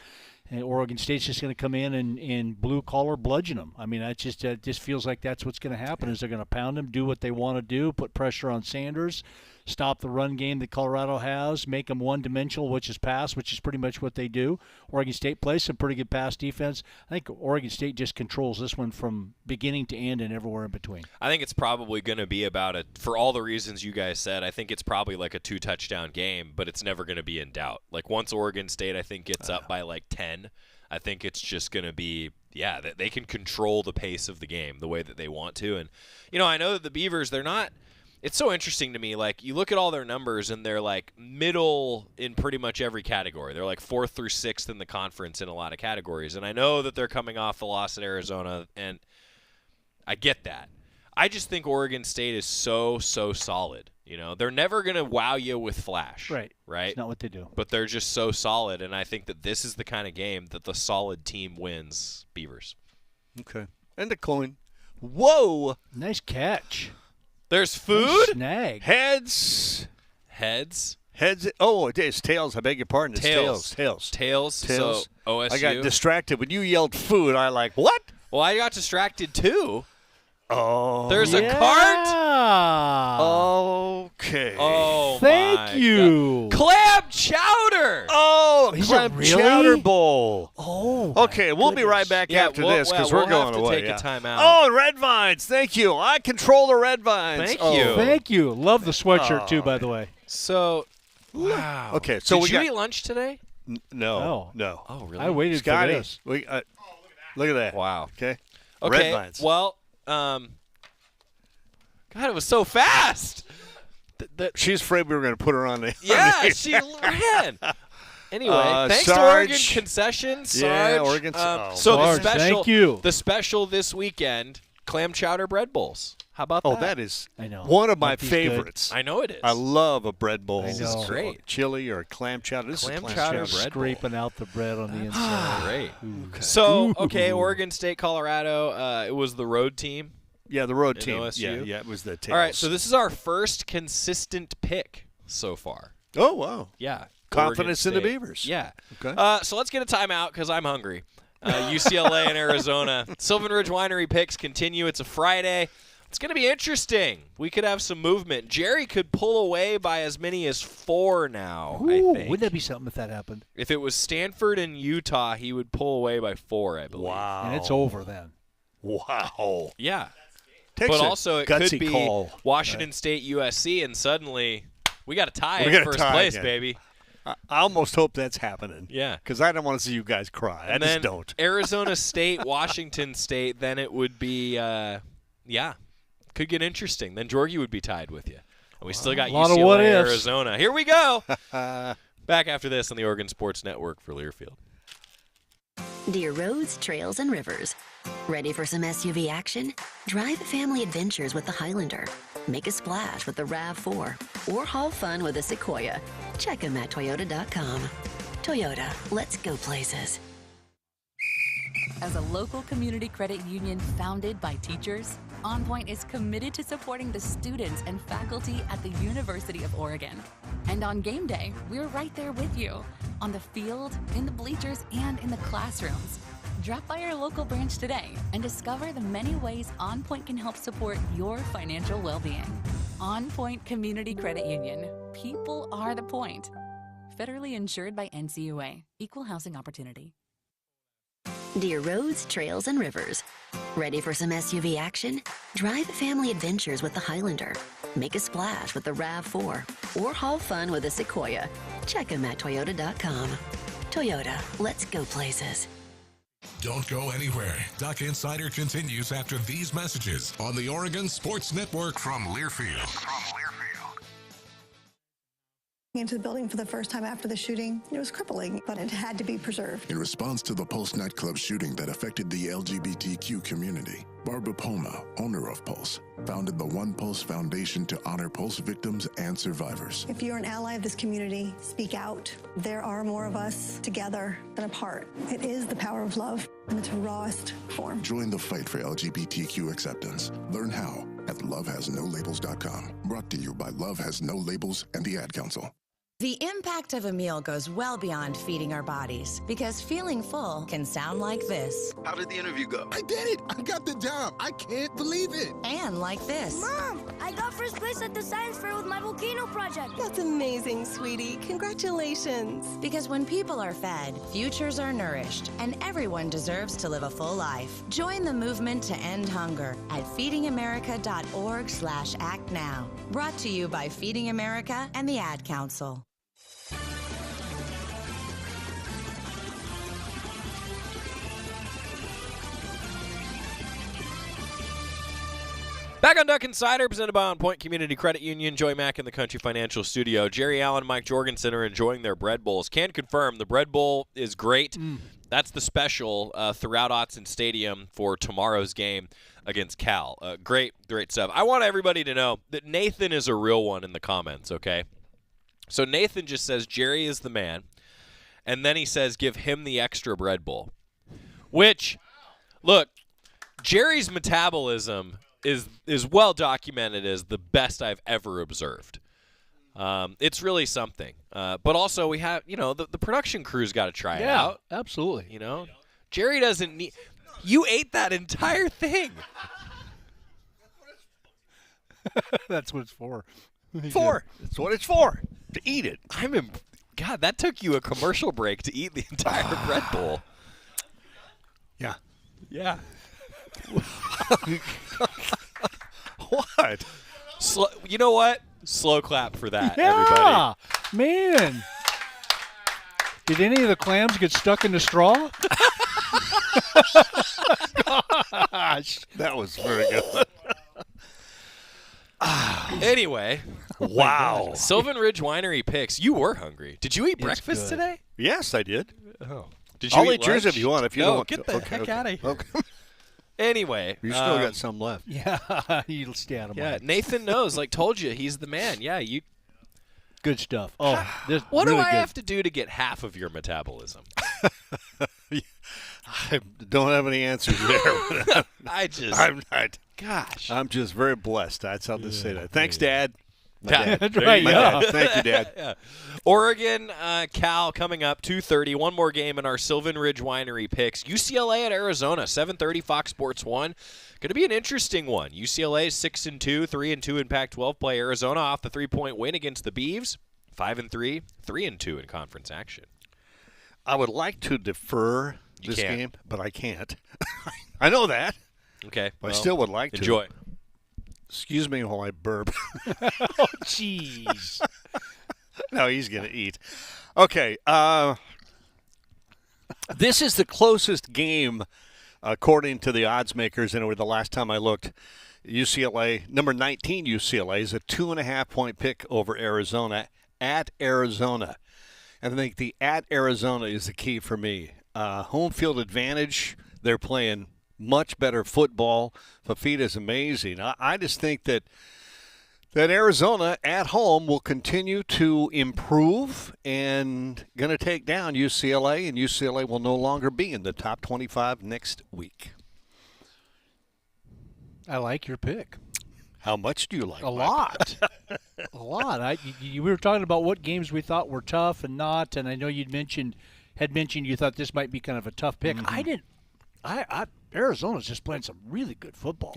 And Oregon State's just going to come in and blue-collar bludgeon them. I mean, it just feels like that's what's going to happen is they're going to pound them, do what they want to do, put pressure on Sanders, stop the run game that Colorado has, make them one-dimensional, which is pass, which is pretty much what they do. Oregon State plays some pretty good pass defense. I think Oregon State just controls this one from beginning to end and everywhere in between. I think it's probably going to be about for all the reasons you guys said, I think it's probably like a 2-touchdown game, but it's never going to be in doubt. Like once Oregon State, I think, gets up by like 10, I think it's just going to be, that they can control the pace of the game the way that they want to. And, I know that the Beavers, they're not it's so interesting to me. Like, you look at all their numbers, and they're, like, middle in pretty much every category. They're, like, 4th through 6th in the conference in a lot of categories. And I know that they're coming off a loss at Arizona, and I get that. I just think Oregon State is so solid. You know, they're never going to wow you with flash. Right. It's not what they do. But they're just so solid, and I think that this is the kind of game that the solid team wins. Beavers. Okay. And the coin. Whoa! Nice catch. There's food? Nice snag. Heads. Oh, it's tails. I beg your pardon. It's tails. Tails. So OSU. I got distracted. When you yelled food, I like, what? Well, I got distracted, too. Oh. There's a cart? Okay. Oh, Thank you. God. Clam chowder. Oh, clam chowder bowl. Oh. Okay, we'll be right back after this because we're going away. We'll have to take a timeout. Oh, red vines. Thank you. I control the red vines. Thank you. Love the sweatshirt, too, by the way. So, wow. Okay, so Did you eat lunch today? No. Oh, really? I waited Scotty, for this. look at that. Wow. Okay. Okay. Red vines. Well, God, it was so fast. She's afraid we were going to put her on the. Yeah, she ran. Anyway, thanks to Oregon Concession, Sarge. Yeah, Oregon. So Sarge, the special, thank you. The special this weekend, clam chowder bread bowls. How about that? Oh, that is I know. one of my favorites. I know it is. I love a bread bowl. This is great. Chili or clam chowder. This Clam is chowder bread bowl. Scraping out the bread on the inside. Great. Okay. So, Oregon State, Colorado. It was the road team. Yeah, the road team. OSU. Yeah, it was the tails. All right, so this is our first consistent pick so far. Oh, wow. Yeah. Confidence in the Oregon State. Beavers. Yeah. Okay. So let's get a timeout because I'm hungry. UCLA and Arizona. Sylvan Ridge Winery picks continue. It's a Friday. It's going to be interesting. We could have some movement. Jerry could pull away by as many as 4 now, I think. Wouldn't that be something if that happened? If it was Stanford and Utah, he would pull away by 4, I believe. Wow. And it's over then. Wow. Yeah. Takes but a also it gutsy could be call. Washington State, USC, and suddenly we got a tie We in got a first tie place, again. baby. I almost hope that's happening. Yeah. Because I don't want to see you guys cry. And I then just don't. Arizona State, Washington State, then it would be, could get interesting. Then Georgie would be tied with you. And we still got UCLA, Arizona. Here we go. Back after this on the Oregon Sports Network for Learfield. Dear roads, trails, and rivers. Ready for some SUV action? Drive family adventures with the Highlander. Make a splash with the RAV4 or haul fun with a Sequoia. Check them at Toyota.com. Toyota, let's go places. As a local community credit union founded by teachers, OnPoint is committed to supporting the students and faculty at the University of Oregon. And on game day, we're right there with you, on the field, in the bleachers, and in the classrooms. Drop by our local branch today and discover the many ways OnPoint can help support your financial well-being. OnPoint Community Credit Union. People are the point. Federally insured by NCUA. Equal housing opportunity. Dear roads, trails, and rivers. Ready for some SUV action? Drive family adventures with the Highlander. Make a splash with the RAV4 or haul fun with a Sequoia. Check them at Toyota.com. Toyota, let's go places. Don't go anywhere. Duck Insider continues after these messages on the Oregon Sports Network from Learfield. Into the building for the first time after the shooting. It was crippling, but it had to be preserved. In response to the Pulse nightclub shooting that affected the LGBTQ community, Barbara Poma, owner of Pulse, founded the One Pulse Foundation to honor Pulse victims and survivors. If you're an ally of this community, speak out. There are more of us together than apart. It is the power of love in its rawest form. Join the fight for LGBTQ acceptance. Learn how at lovehasnolabels.com. Brought to you by Love Has No Labels and the Ad Council. The impact of a meal goes well beyond feeding our bodies, because feeling full can sound like this. How did the interview go? I did it! I got the job! I can't believe it! And like this. Mom, I got first place at the science fair with my volcano project. That's amazing, sweetie. Congratulations. Because when people are fed, futures are nourished, and everyone deserves to live a full life. Join the movement to end hunger at feedingamerica.org/act now. Brought to you by Feeding America and the Ad Council. Back on Duck Insider, presented by OnPoint Community Credit Union. Joey Mack in the Country Financial Studio. Jerry Allen and Mike Jorgensen are enjoying their bread bowls. Can confirm the bread bowl is great. That's the special throughout Autzen Stadium for tomorrow's game against Cal. Great stuff. I want everybody to know that Nathan is a real one in the comments, okay? So Nathan just says Jerry is the man, and then he says give him the extra bread bowl. Which, look, Jerry's metabolism is well documented as the best I've ever observed. It's really something. But also we have, the production crew's got to try it out. Yeah, absolutely. Jerry doesn't need – you ate that entire thing. That's what it's for. That's what it's for, to eat it. God, that took you a commercial break to eat the entire bread bowl. Yeah. Yeah. What? You know what? Slow clap for that, Yeah, everybody. Man. Did any of the clams get stuck in the straw? Gosh, that was very good. Anyway. Wow. Sylvan Ridge Winery picks. You were hungry. Did you eat breakfast today? Yes, I did. Oh. I'll eat yours if you want. If you don't, get the heck out of here. Okay. Anyway. You still got some left. Yeah, you'll stay out of mine. Yeah, Nathan knows. Like, told you, he's the man. Yeah, you. Good stuff. Oh, what really do I good. have to do to get half of your metabolism? I don't have any answers there. I'm not. Gosh. I'm just very blessed. That's how to say that. Thanks, Dad. That's right. Yeah. Thank you, Dad. Yeah. Oregon, Cal coming up 2:30. One more game in our Sylvan Ridge Winery picks. UCLA at Arizona, 7:30. Fox Sports 1. Going to be an interesting one. UCLA is 6-2, 3-2 in Pac-12 play. Arizona off the 3-point win against the Beavs, 5-3, 3-2 in conference action. I would like to defer this game, but I can't. I know that. Okay. But I still would like to. Enjoy. Excuse me while I burp. Oh, jeez. No, he's going to eat. Okay. This is the closest game, according to the odds makers, and over the last time I looked. UCLA, number 19 UCLA, is a 2.5-point pick over Arizona at Arizona. And I think the at Arizona is the key for me. Home field advantage, they're playing much better football. Fafita's amazing. I just think that Arizona at home will continue to improve and going to take down UCLA, and UCLA will no longer be in the top 25 next week. I like your pick. How much do you like? A lot. A lot. We were talking about what games we thought were tough and not, and I know had mentioned you thought this might be kind of a tough pick. Mm-hmm. I didn't. Arizona's just playing some really good football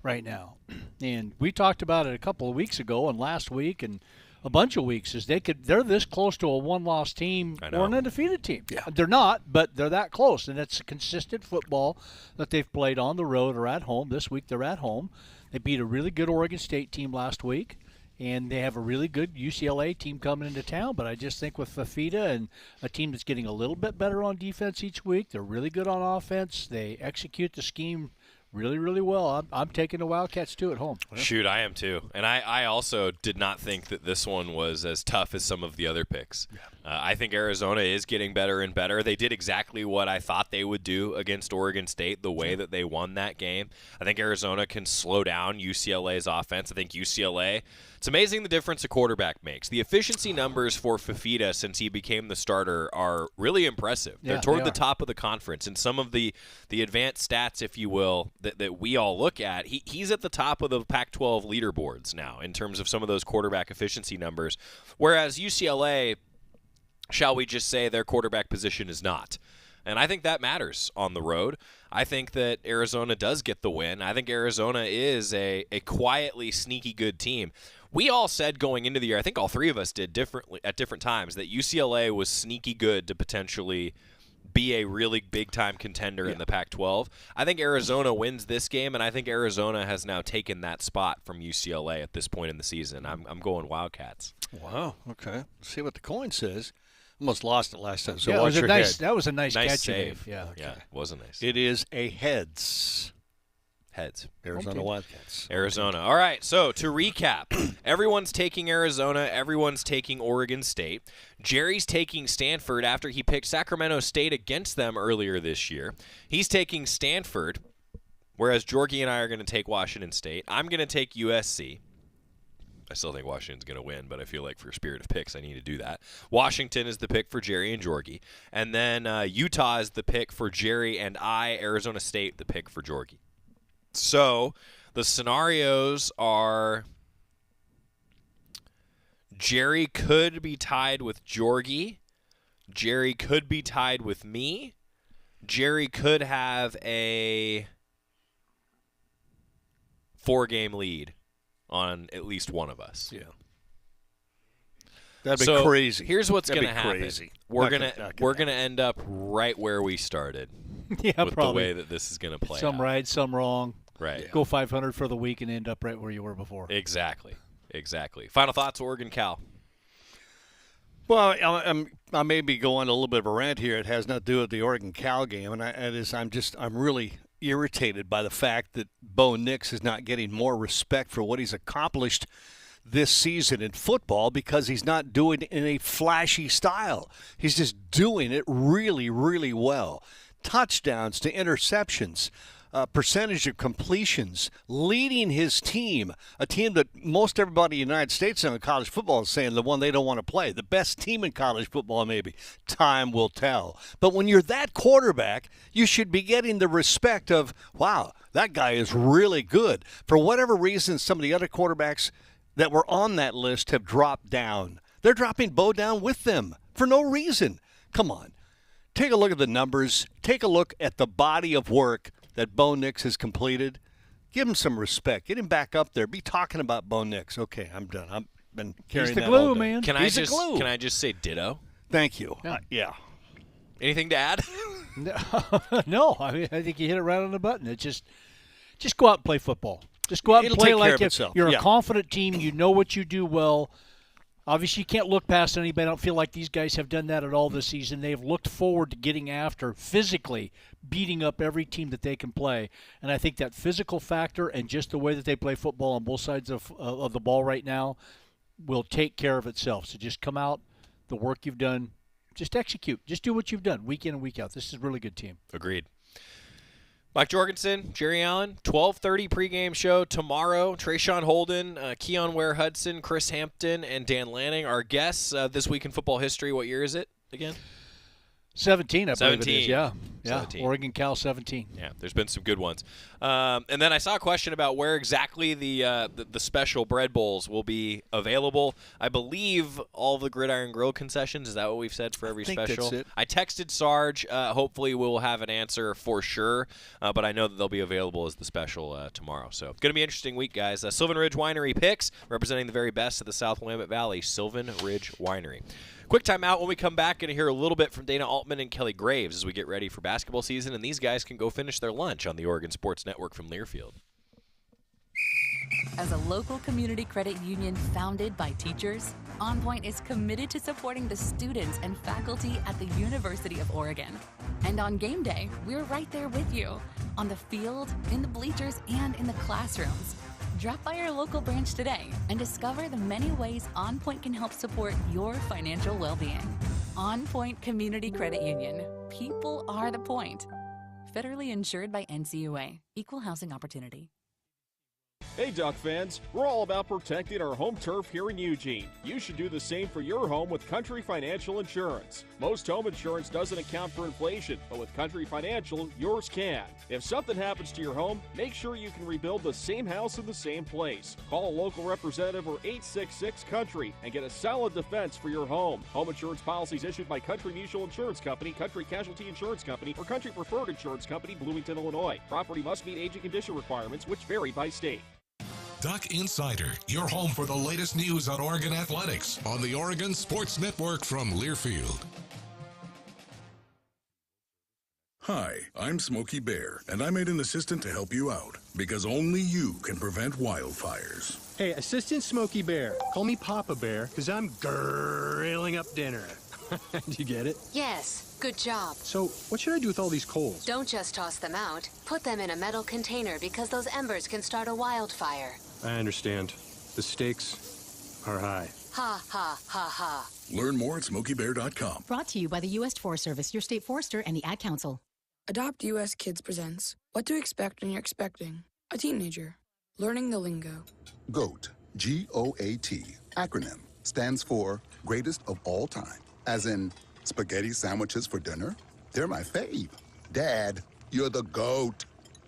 right now. And we talked about it a couple of weeks ago and last week and a bunch of weeks is they're this close to a one-loss team or an undefeated team. Yeah. They're not, but they're that close. And it's consistent football that they've played on the road or at home. This week they're at home. They beat a really good Oregon State team last week. And they have a really good UCLA team coming into town. But I just think with Fafita and a team that's getting a little bit better on defense each week, they're really good on offense. They execute the scheme really, really well. I'm taking the Wildcats, too, at home. Shoot, I am, too. And I also did not think that this one was as tough as some of the other picks. Yeah. I think Arizona is getting better and better. They did exactly what I thought they would do against Oregon State, the way that they won that game. I think Arizona can slow down UCLA's offense. I think UCLA, it's amazing the difference a quarterback makes. The efficiency numbers for Fafita since he became the starter are really impressive. They're toward the top of the conference. And some of the advanced stats, if you will, that we all look at, he's at the top of the Pac-12 leaderboards now in terms of some of those quarterback efficiency numbers. Whereas UCLA, shall we just say their quarterback position is not. And I think that matters on the road. I think that Arizona does get the win. I think Arizona is a quietly sneaky good team. We all said going into the year, I think all three of us did differently at different times, that UCLA was sneaky good to potentially be a really big-time contender in the Pac-12. I think Arizona wins this game, and I think Arizona has now taken that spot from UCLA at this point in the season. I'm going Wildcats. Wow, okay. Let's see what the coin says. Almost lost it last time, so yeah, watch your head. That was a nice catch. Save. Yeah, yeah, it was a nice. It is a heads. Heads. Arizona Wildcats. Arizona. All right, so to recap, everyone's taking Arizona. Everyone's taking Oregon State. Jerry's taking Stanford after he picked Sacramento State against them earlier this year. He's taking Stanford, whereas Georgie and I are going to take Washington State. I'm going to take USC. I still think Washington's going to win, but I feel like for spirit of picks, I need to do that. Washington is the pick for Jerry and Georgie. And then Utah is the pick for Jerry and I. Arizona State, the pick for Georgie. So the scenarios are Jerry could be tied with Georgie. Jerry could be tied with me. Jerry could have a 4-game lead on at least one of us. Yeah. That'd be crazy. Here's what's going to happen. Crazy. We're gonna end up right where we started. Yeah, with probably. the way that this is going to play. Some out. right, some wrong. Right. Yeah. Go 500 for the week and end up right where you were before. Exactly. Final thoughts, Oregon Cal. Well, I may be going a little bit of a rant here. It has nothing to do with the Oregon Cal game, and I'm really irritated by the fact that Bo Nix is not getting more respect for what he's accomplished this season in football because he's not doing it in a flashy style. He's just doing it really, really well. Touchdowns to interceptions, percentage of completions, leading his team, a team that most everybody in the United States in college football is saying the one they don't want to play, the best team in college football maybe. Time will tell. But when you're that quarterback, you should be getting the respect of, wow, that guy is really good. For whatever reason, some of the other quarterbacks that were on that list have dropped down. They're dropping Bo down with them for no reason. Come on. Take a look at the numbers. Take a look at the body of work that Bo Nix has completed. Give him some respect. Get him back up there. Be talking about Bo Nix. Okay, I'm done. I've been carrying that all day. He's the glue, man. Can I just say ditto? Thank you. Yeah. Anything to add? No. I mean, I think you hit it right on the button. It's just go out and play football. Just go out and play like you're a confident team. You know what you do well. Obviously, you can't look past anybody. I don't feel like these guys have done that at all this season. They've looked forward to getting after, physically beating up every team that they can play. And I think that physical factor and just the way that they play football on both sides of the ball right now will take care of itself. So just come out, the work you've done, just execute. Just do what you've done week in and week out. This is a really good team. Agreed. Mike Jorgensen, Jerry Allen, 12:30 pregame show tomorrow. Trayshawn Holden, Keon Ware-Hudson, Chris Hampton, and Dan Lanning. Our guests this week in football history. What year is it again? 17, I believe it is. Yeah. 17. Oregon Cal 17. Yeah, there's been some good ones. And then I saw a question about where exactly the special bread bowls will be available. I believe all the Gridiron Grill concessions. Is that what we've said for every special? That's it. I texted Sarge. Hopefully we'll have an answer for sure. But I know that they'll be available as the special tomorrow. So it's going to be an interesting week, guys. Sylvan Ridge Winery picks, representing the very best of the South Willamette Valley. Sylvan Ridge Winery. Quick time out. When we come back, going to hear a little bit from Dana Altman and Kelly Graves as we get ready for basketball season, and these guys can go finish their lunch on the Oregon Sports Network from Learfield. As a local community credit union founded by teachers, OnPoint is committed to supporting the students and faculty at the University of Oregon. And on game day, we're right there with you, on the field, in the bleachers, and in the classrooms. Drop by your local branch today and discover the many ways OnPoint can help support your financial well-being. OnPoint Community Credit Union. People are the point. Federally insured by NCUA. Equal housing opportunity. Hey Duck fans, we're all about protecting our home turf here in Eugene. You should do the same for your home with Country Financial Insurance. Most home insurance doesn't account for inflation, but with Country Financial, yours can. If something happens to your home, make sure you can rebuild the same house in the same place. Call a local representative or 866-COUNTRY and get a solid defense for your home. Home insurance policies issued by Country Mutual Insurance Company, Country Casualty Insurance Company, or Country Preferred Insurance Company, Bloomington, Illinois. Property must meet age and condition requirements, which vary by state. Duck Insider, your home for the latest news on Oregon athletics on the Oregon Sports Network from Learfield. Hi, I'm Smokey Bear, and I made an assistant to help you out, because only you can prevent wildfires. Hey, Assistant Smokey Bear, call me Papa Bear, because I'm grilling up dinner. Did you get it? Yes, good job. So, what should I do with all these coals? Don't just toss them out. Put them in a metal container because those embers can start a wildfire. I understand. The stakes are high. Ha, ha, ha, ha. Learn more at SmokeyBear.com. Brought to you by the U.S. Forest Service, your state forester, and the Ad Council. Adopt U.S. Kids presents What to Expect When You're Expecting a Teenager. Learning the lingo. GOAT, G-O-A-T, acronym, stands for Greatest of All Time. As in, spaghetti sandwiches for dinner? They're my fave. Dad, you're the GOAT.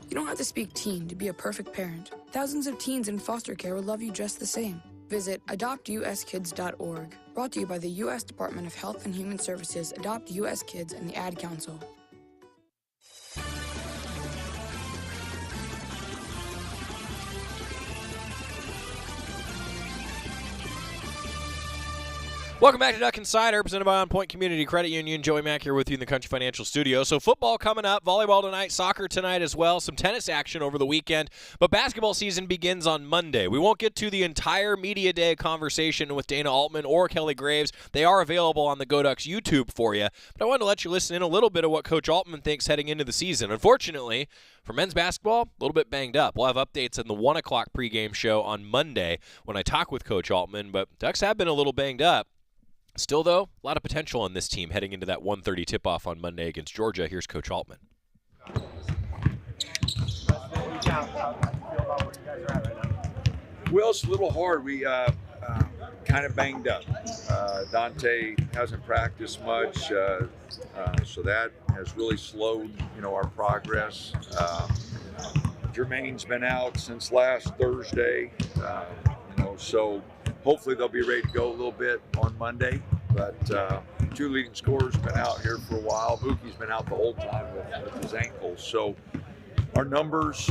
You don't have to speak teen to be a perfect parent. Thousands of teens in foster care will love you just the same. Visit adoptuskids.org. Brought to you by the U.S. Department of Health and Human Services, Adopt U.S. Kids, and the Ad Council. Welcome back to Duck Insider, presented by OnPoint Community Credit Union. Joey Mack here with you in the Country Financial Studio. So football coming up, volleyball tonight, soccer tonight as well, some tennis action over the weekend. But basketball season begins on Monday. We won't get to the entire media day conversation with Dana Altman or Kelly Graves. They are available on the Go Ducks YouTube for you. But I wanted to let you listen in a little bit of what Coach Altman thinks heading into the season. Unfortunately, for men's basketball, a little bit banged up. We'll have updates in the 1 o'clock pregame show on Monday when I talk with Coach Altman. But Ducks have been a little banged up. Still, though, a lot of potential on this team heading into that 1:30 tip-off on Monday against Georgia. Here's Coach Altman. Well, it's a little hard. We kind of banged up. Dante hasn't practiced much, so that has really slowed, our progress. Jermaine's been out since last Thursday, so hopefully they'll be ready to go a little bit on Monday. But two leading scorers have been out here for a while. Mookie's been out the whole time with his ankles. So our numbers,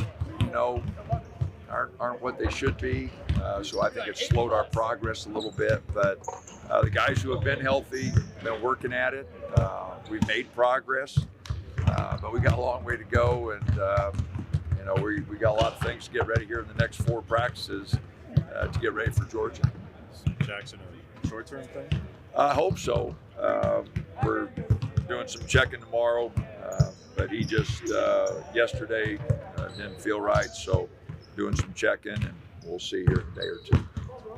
aren't what they should be. So I think it's slowed our progress a little bit. But the guys who have been healthy have been working at it. We've made progress, but we got a long way to go. And, we got a lot of things to get ready here in the next 4 practices to get ready for Georgia. Jackson a short-term thing? I hope so. We're doing some checking tomorrow, but he just yesterday didn't feel right, so doing some checking, and we'll see here in a day or 2.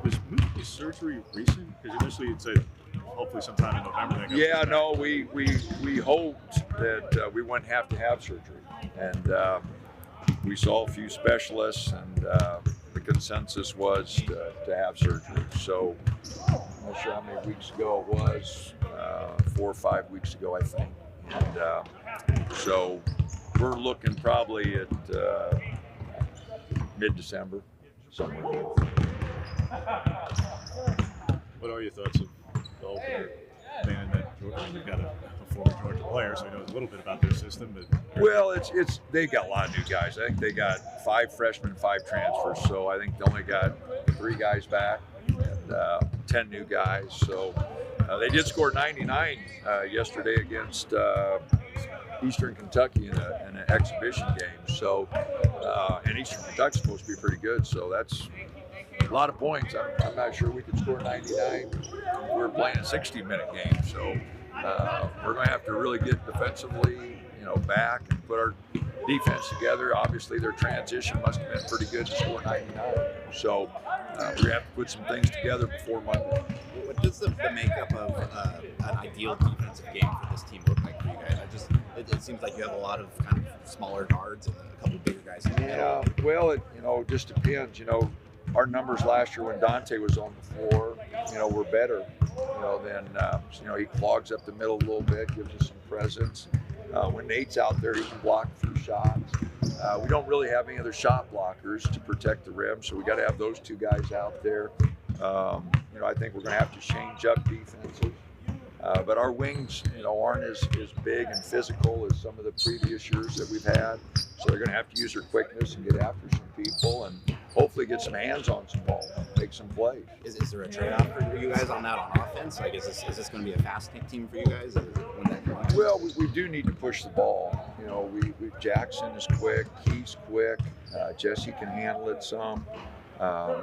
Was Mookie's surgery recent? Because initially you'd say hopefully sometime in November. Yeah, no, we hoped that we wouldn't have to have surgery, and we saw a few specialists, and the consensus was to have surgery. So I'm not sure how many weeks ago it was, 4 or 5 weeks ago, I think. And so we're looking probably at mid-December, somewhere. What are your thoughts of the whole band that you've got a former Georgia player, so he knows a little bit about their system, but well, they got a lot of new guys. I think they got 5 freshmen, 5 transfers, so I think they only got 3 guys back and 10 new guys. So they did score 99 yesterday against Eastern Kentucky in an exhibition game. So and Eastern Kentucky's supposed to be pretty good, so that's a lot of points. I'm not sure we could score 99. We're playing a 60-minute game, so we're going to have to really get defensively, back and put our defense together. Obviously, their transition must have been pretty good to score 99. So we're going to have to put some things together before Monday. What does the makeup of an ideal defensive game for this team look like for you guys? It seems like you have a lot of kind of smaller guards and a couple bigger guys in the middle. Well, it just depends. Our numbers last year when Dante was on the floor, were better. Then he clogs up the middle a little bit, gives us some presence. When Nate's out there, he can block a few shots. We don't really have any other shot blockers to protect the rim, so we got to have those 2 guys out there. I think we're going to have to change up defenses. But our wings, aren't as big and physical as some of the previous years that we've had. So they're going to have to use their quickness and get after some people and hopefully get some hands on some balls, make some plays. Is there a trade-off for you guys on that on offense? Like, is this going to be a fast team for you guys? Well, we do need to push the ball. Jackson is quick, he's quick, Jesse can handle it some.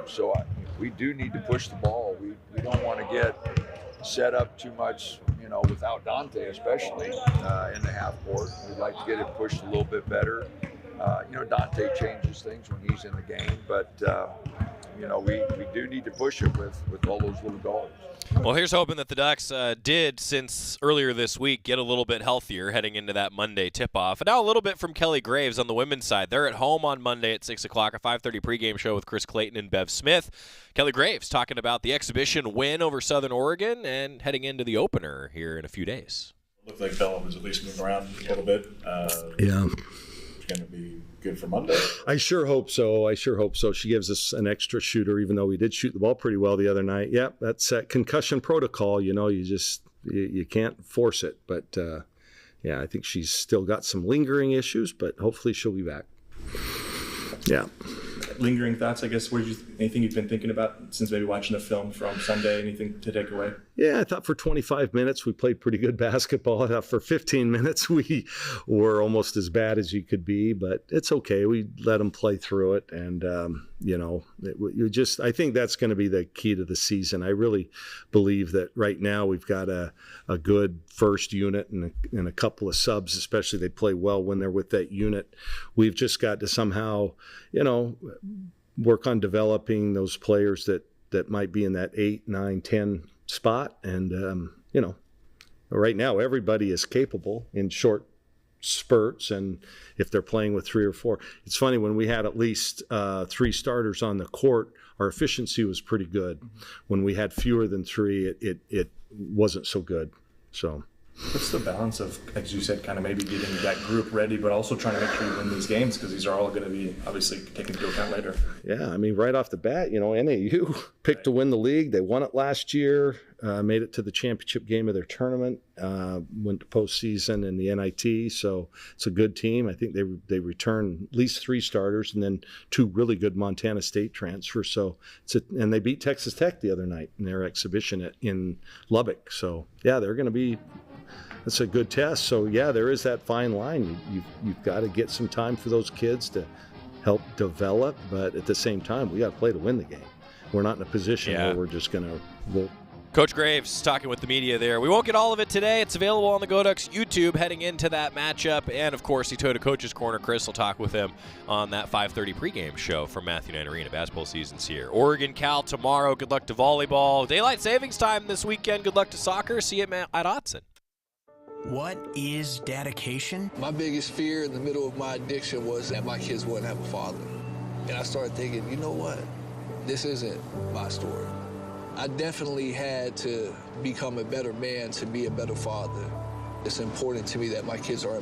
So we do need to push the ball. We don't want to get set up too much, without Dante especially in the half court. We'd like to get it pushed a little bit better. Dante changes things when he's in the game, but we do need to push it with all those little goals. Well, here's hoping that the Ducks did, since earlier this week, get a little bit healthier heading into that Monday tip-off. And now a little bit from Kelly Graves on the women's side. They're at home on Monday at 6 o'clock, a 5:30 pregame show with Chris Clayton and Bev Smith. Kelly Graves talking about the exhibition win over Southern Oregon and heading into the opener here in a few days. Looked like Bella was at least moving around a little bit. Yeah. It's going to be good for Monday. I sure hope so. She gives us an extra shooter, even though we did shoot the ball pretty well the other night. Yeah, that's that concussion protocol. You can't force it. But, I think she's still got some lingering issues, but hopefully she'll be back. Yeah. Lingering thoughts, I guess. Anything you've been thinking about since maybe watching the film from Sunday? Anything to take away? Yeah, I thought for 25 minutes we played pretty good basketball. I thought for 15 minutes we were almost as bad as you could be, but it's okay. We let them play through it, and I think that's going to be the key to the season. I really believe that right now we've got a good first unit and a couple of subs, especially they play well when they're with that unit. We've just got to somehow, work on developing those players that might be in that 8, 9, 10 spot. And, right now everybody is capable in short spurts, and if they're playing with 3 or 4. It's funny, when we had at least 3 starters on the court, our efficiency was pretty good. When we had fewer than 3, it wasn't so good. So what's the balance of, as you said, kind of maybe getting that group ready, but also trying to make sure you win these games, because these are all going to be obviously taken into account later? Yeah, I mean, right off the bat, NAU picked to win the league. They won it last year, made it to the championship game of their tournament, went to postseason in the NIT. So it's a good team. I think they return at least 3 starters and then 2 really good Montana State transfers. So and they beat Texas Tech the other night in their exhibition in Lubbock. So yeah, they're going to be. That's a good test. So yeah, there is that fine line. You've got to get some time for those kids to help develop, but at the same time, we got to play to win the game. We're not in a position where we're just going to. Coach Graves talking with the media there. We won't get all of it today. It's available on the Go Ducks YouTube heading into that matchup. And, of course, he told a Coach's Corner. Chris will talk with him on that 5:30 pregame show from Matthew Knight Arena. Basketball season's here. Oregon, Cal tomorrow. Good luck to volleyball. Daylight savings time this weekend. Good luck to soccer. See you at Autzen. What is dedication? My biggest fear in the middle of my addiction was that my kids wouldn't have a father. And I started thinking, you know what? This isn't my story. I definitely had to become a better man to be a better father. It's important to me that my kids are